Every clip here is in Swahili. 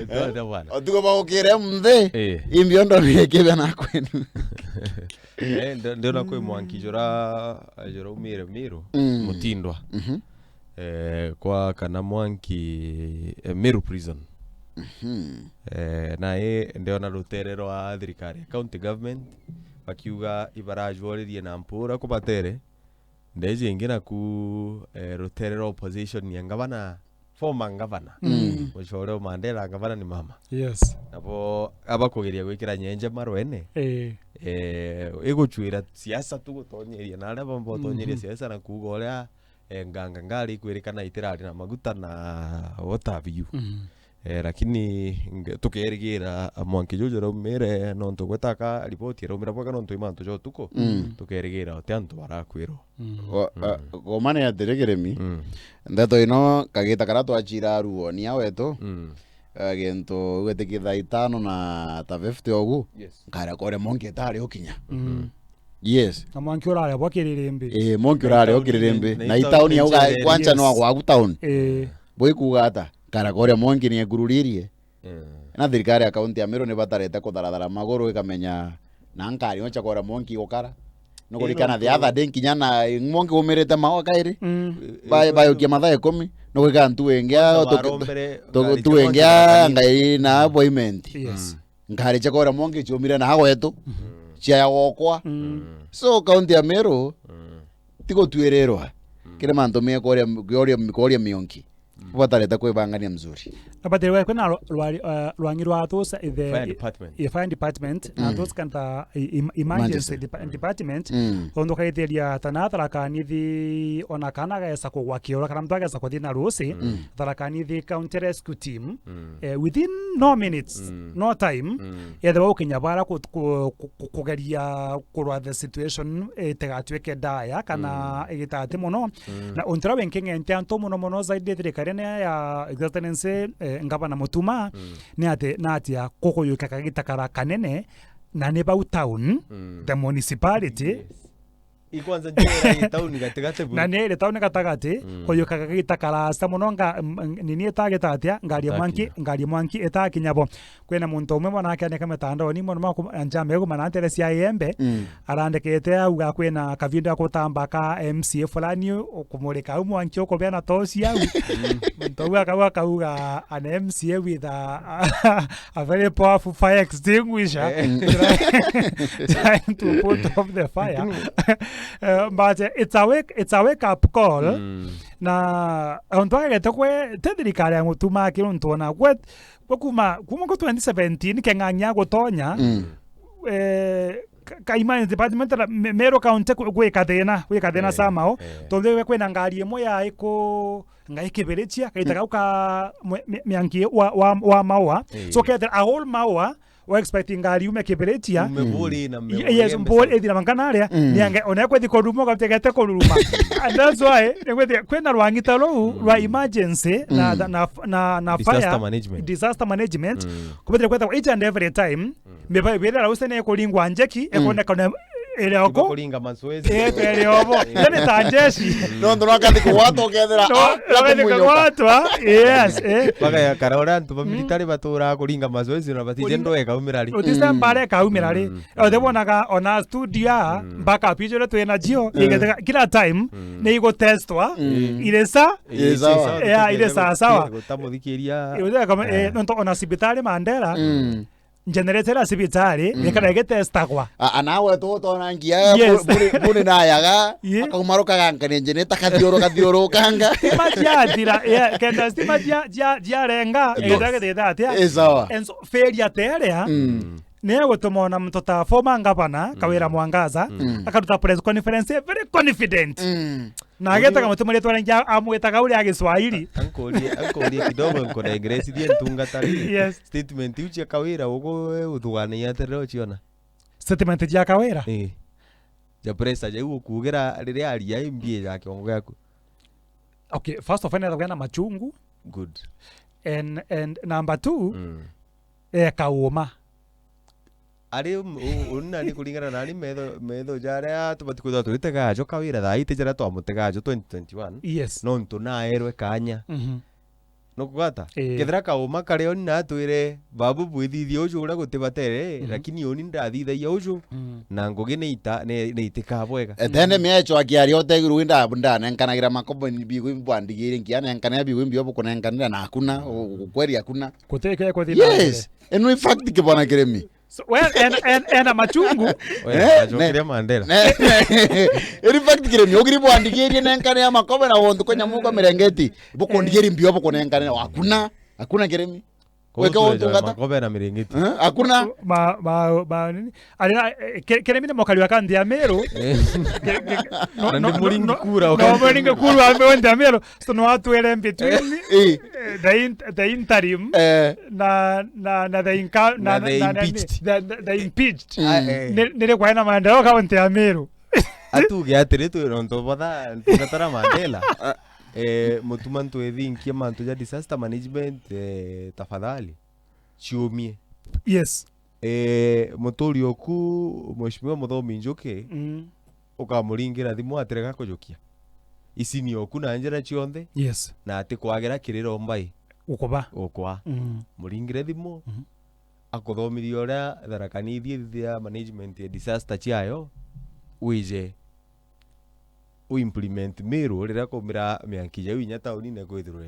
Ndio bwana. Otuko baukire mthe. Imbiondo nikibe na kwenu. Ndio na kwe Mwangi jora umire Miru Mutindwa. Kwa kana Mwangi Miru prison. Na ndio na ruterero wa thirikari county government bakiuga ibarajworirie na mpura kubatere ndeje ingina ku ruterero opposition ya ngavana former ngavana Muchore Mandela ngavana ni mama yes abo abakugeria gwikira nyenje marwene iguchwira siasa tu gutonyeria na araba mbotonyeria siasa na kugoria nganga ngali kwirikana itirari na maguta na otabiu lakini tukerigira Mwangi jojo raumire no ntugwetaka ripoti raumira bwa no ntuimanto jo tuko tukerigira otanto barakwiro gomane ya deregeremi ndato ino kagita karatu achira ruo ni aweto gento wetekitha 5 na ta 50 ogu kara kore Mwangi tari okinya yes Mwangi urare bwakiririmbe Mwangi urare okiririmbe na itauni ya kwanza no gwa town boy kugata kara kore Mwangi ni egururirie na thirikari akaunti ya Meru ni batarete kutharadara maguru ikamenya na nkari ocha kora Mwangi gukara no kurikana the other day kinyana Mwangi umirete mawa kairi bayo kia mathae 10 no gwika ntuengia tuengia ngai na appointment yes nkari cha kora Mwangi chumire na hagwetu chia gokwa so kaunti ya Meru tiko tuererwa kile manto me koria mionki batareta kwibangania mzuri but there kwena rwangirwa those the fire department na those kanta emergency department ondo kaiteria tanatara kanithi ona kana gaesa kugwakiora kana mtu agesa kuthina rusi tarakanithi county rescue team within no minutes no time ethe ukinya bara kugeria kurwa the situation tegatweke daya kana igitate muno na ontara wenkenge anto muno zaidi thirikari ya excellency ngavana Mutuma ni ate natia kokuyuka kagitakara kanene na neba town the municipality ikwanza njera town gatigate na nere town gatagate koyuka kagitakara samunonga nini etageta atia ngari Mwangi etakinyabo kwena muntu umwe mwana akane kametando ni mwana mako anjame go manantere cia yembe arandekete auga kwena kavinda akutamba ka MCA fulani okumurika Mwangi okobena tosi au muntu akauga an MCA with a very powerful fire extinguisher trying to put off the fire but it's a wake up call na ontwagete kwe tethirikari ya Mutuma kiruntona kwe kuma ko 2017 keng'ang'ia gutonya kaimani department Meru county gwikathina samao tonde kwena ngari imwe ya iko ngaikibirichia kaitaga uka miangi wa maua so kether a whole maua wa expecting ngari ume kibirichia yes mbori ethira mankanaria niange ona kwethi korumo gategete koruma and that's why kwena rwangita rwa emergency na disaster management kubetera kwetha each and every time meba bera usene kulingwa njeki ekone kana eleko kulinga mazoezi eliobo nene tanjeshi ndo nakati kuwato kethera kuwato yes baga ya karora ntu military batura kulinga mazoezi na batije ndo ekaumirari utisa mbare kaumirari othebonaga ona studio mpaka picture twena jio igethega kila time ne igo testwa ilesa ilesa sawa gutamuthikiria iwe kama ndo ona sibitari Mandela generator asibitari nekana getestagwa anawe tona ngia bune na yaga akumaruka ganga generator kathioro kanga majatira kenda stima ja renga edaga de datia enso failure terea nego tumona mtota former ngavana Kawira Mwangaza akaruta press conference very confident na agetaga mutumire twarengia amwetaga uri agiswahili ankoli kidogo nkona ingresi die ntungatari statement uchi Kawira ugo uthugana yaterero chiona statement ya Kawira ja pressa je ukugira riri aria imbie ya kiongo yako okay first of all na machungu good and number 2 kauma ari unna ni kulingana nani medo jara tubatikuza tulitega jo Kawira thaite jara twamutega jo 2021 yes no ntuna erwe kanya no kugata kethira kauma kareo ni natwire babu bwithithia uju uria gutibatere lakini oni ndathithagia uju na ngugi ni itika bwega etene mecho akiaria otegiru winda bundana enkanagira makobo ni bigu mbwandigire nkiana enkana bigu mbio bukunenkanira na hakuna kweli hakuna kuteke kwa thina yes eno in fact kibona kiremi so well ena machungu ajokire Mandela in fact kiremi ogiri bwandigire nenkana ya makobo na wondu konya muko merengeti bukundigire mbio bukunenkanira hakuna kiremi weke wondu ngata makobo na mirengeti hakuna nini kiremi ni mokali wakandi ya Meru no muringi kura no muringi kura ame ya Meru so no atwele between the interim na the impeached nile kwa ina Mandela kaunti ya Meru atuge atire tu ronto boda ngatara Mandela mutuma ntwethinkie mantu ya disaster management tafadhali chiumie yes muturi oku mheshimiwa Muthomi Njuki ukamuringira thimu atirega kujukia ici ni oku na njira cionthe yes na ati kwagira kiriro mbai ukwa muringire thimu akuthomithia uria tharakanithie thia management ya disaster chiayo wije implement Meru rira kumira mianki ya winya tauni ne kwithirwe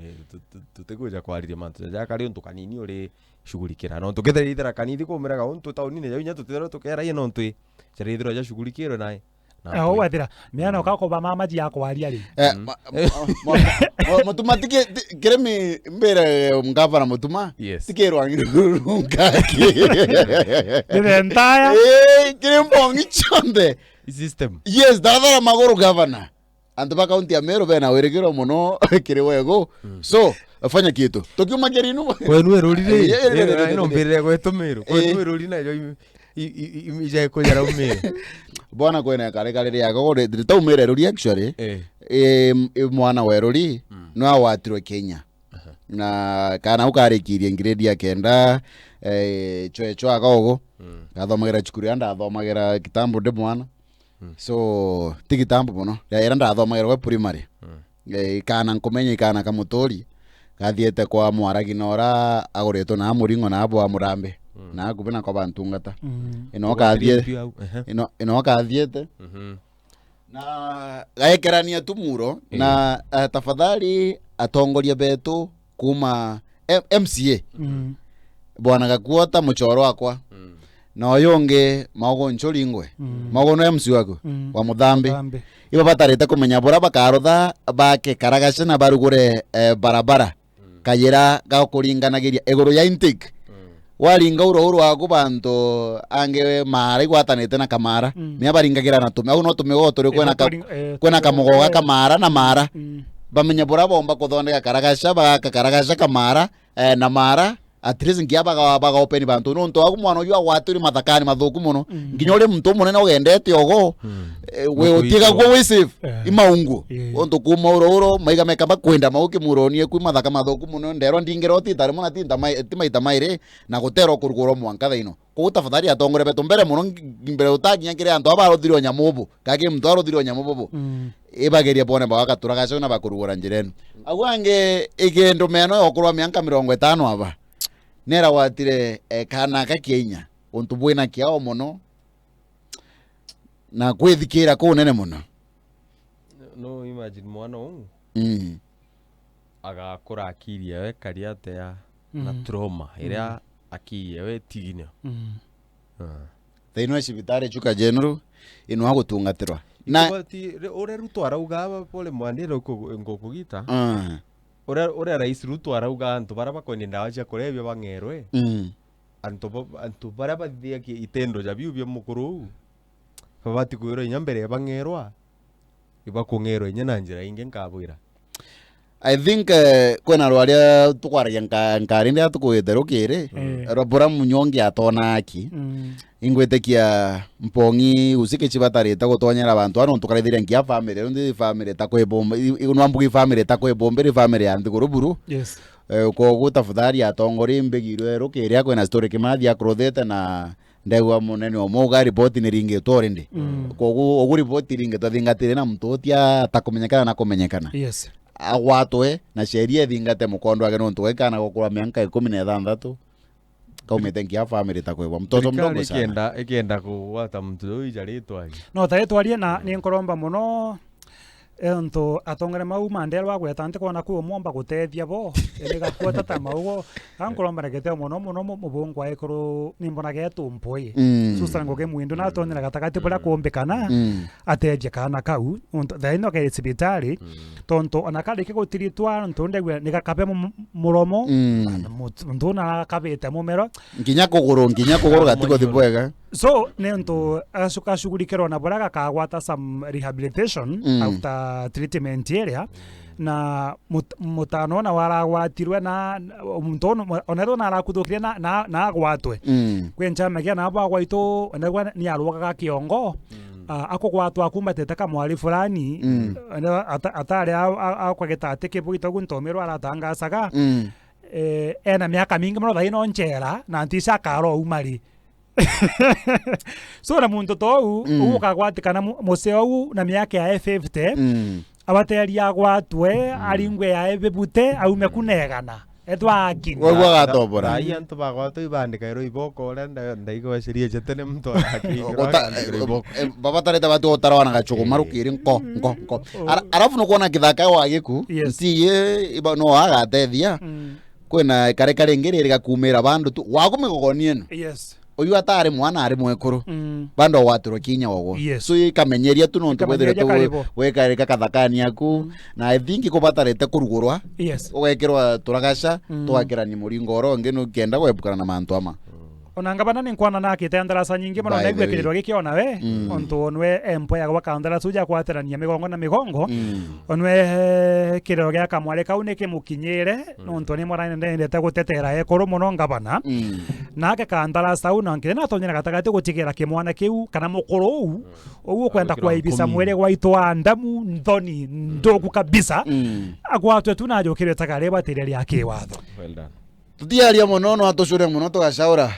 tutekuja kwariria mantu ja kari untu kanini uri shughulikira no tukethera ithera kanithi kumira ga untu tauni ne ya winya tutethera tukera ye no ntu charithiro ja shughulikiro nae o wathira miana ukakoba mama ji yakwaria ri mutuma tike kiremi mbere mgavana mutuma tikerwangiru ngaki the entire kirembongi chonde system yes dadara magoro governor antu ba county ya Meru bena werekero muno kiri wego so afanya kitu tokiuma kerinu kwenu erurire ino mbere gwetu Meru kwenu eruri na yo ije ko yara Meru bona kwena kare yako gore taumire eruri actually mwana weruri no awatirwe Kenya na kana ukarikirie grade ya kenda chwecho akago gathomagira chukuru anda athomagira kitambo de mwana so tigitambo muno era ndathomagira we primary kana nkumenya kana kamutori gathiete kwa mwaragi nora agoretwo na muringo na abo amurambe na kubina kwa bantungata ino kathiete na gaekerania tumuro na tafadhali atongoria betu kuma MCA bwana gakuota muchoro wakwa na oyonge mago nchoringwe mago no MC wako wa Muthambi iba batarete kumenya bora bakarotha bake karagasha na barugure barabara kayera gakuringanagiria egoro ya intake waringa uro wako bantu ange mara gwatanete na kamara me baringagira na tume au no tume gotore kwena kamugoga kamara na mara bamenya bora bomba kuthondeka karagasha bakakaragasha kamara na mara at least ngiaba baga open bantu no nto agu mwana uyu agwaturi mathakani mathuku muno nginya uri muntu munene ugendete ogo we utiga gwo we safe imaungu onto kuma uro maiga mekamba kwenda mauki muronie ku mathaka mathuku muno ndero ndingero titare muna tinta mai timaita maire na gutero kuruguro mwanka thaino ko tafadhali atongore beto mbere muno mbere utaginya kire antu abarothirwo nyamubu kage mtu arothirwo nyamubu ibageria bone baga turagacho na bakurugura njirenu agwange igendo meno okurwa mianka 50 aba nera watire kana ka Kenya untu bwina kiao muno na kwithikira ko nene muno no imagine mwana ungu agakura akiria we kariate ya na trauma iria akiye we tigino thaino cibitari chuka general ino agutungatirwa na ore ruto arauga pole mwandiro ngokugita ore rais Ruto arauga antu bara bakoine ndawa cia kurebia bangerwe antu bara bathia ki itendo ja biu bya mukuru babati kwiro inya mbere bangerwa iba kungerwa inya na njira inge nkabwira I think kwena rwaria tukwaragia nkari ndia tukwitherukire robora munyongi atona aki ingwetekia mpongi usike chibatarita gutonyera abantu ano tukarithiria ngia family ndi family takwebomba inwambugi family takwebomba family ya ndiguruburu yes ko gutafudhari atongori mbegirwe rukiria kwena story kimathi akrothete na ndegwa munene omoga report ni ringe torende ko ogu report ringe tathingatire na mtu tia takumenyekana na kumenyekana yes agwatwe na sheria ithingate mukondo ake nontu wekana gukura miaka 16 kaumite ngia family takwewa mtoto mdogo sana ikienda kuwata mtu uyu jaritwa no taitwarie na ni nkoromba muno ento atongere mau mandelo agwetante kona ku omomba gutethia bo ega kwata tamaugo ankoromba regete muno mubungu aikuru nimbona getu mpoi susango ke mwindo na tonera gatakati bora kuombekana atethia kana kau thaino ke sibitari tonto anakali ke gutiritwa ntondegwe nigakabe muromo ntona kabete mumero nginya kuguru gatiko thibwega so nento asuka shughulikero na bora gakagwata some rehabilitation after treatment area na mutano na waragwatirwe na muntono onero na arakuthukiria na agwatwe kwenja magia na bagwaito onegwa ni arugaga kiongo akugwatwa kumbatete kamwari fulani atari akwageta atike bwito guntomerwa aratangasaga ena miaka mingi muno thaino njera na ntisa karo umari so na muntu to ukagwatikana museo na miaka ya 50 abateri agwatwe aringwe ya ebebute aume kunegana etwaki wewe gatobora aya ntu bagwatwe ibandika iro iboko renda ndaigo cirie chetene mtu aki baba tareta batu otarawana gachugo marukiri nko arafu no kuona kithaka wa giku ntiye ibano agatethia kwena kare ngere gakumira bandu tu wagumigogonie yes uyu atari mwana ari mwekuru bando watirwo kinya wogo so ikamenyeria tu nontu wethire tu wekareka kathakani aku na I think kubatarete kurugurwa ugekirwa turagasha twakirani muringo ro ngeno kenda gwebukana na mantu ama onanga bana ninkwana nakite ndarasa nyingi muno naigwekirirwa gikiona we ontu onwe empo ya gwakandara suja kwaterania migongo na migongo onwe kiriro gya kamware kau nikimukinyire nontu ni mwarane ndendete gutetera ekuru muno ngabana nake kandara sau na nkire natonyera gatagati gutigera kimwana kiu kana mukuru ugu kwenda kwaibisa mwere gwaitu andamu nthoni ndogu kabisa agwatwe tu najukire tagareba tireria akiwatho tutiaria muno no atucure muno tugashaura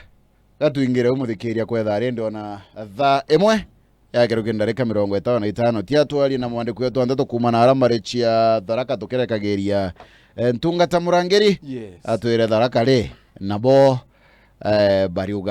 gatuingire umuthikiria kwetha rende ona tha imwe yakero kindarika 55 tia twari na mwandiko yetu andato kuma na aramarichi ya Tharaka tukerekagiria ntungata murangeri atwire Tharaka ri nabo bariuga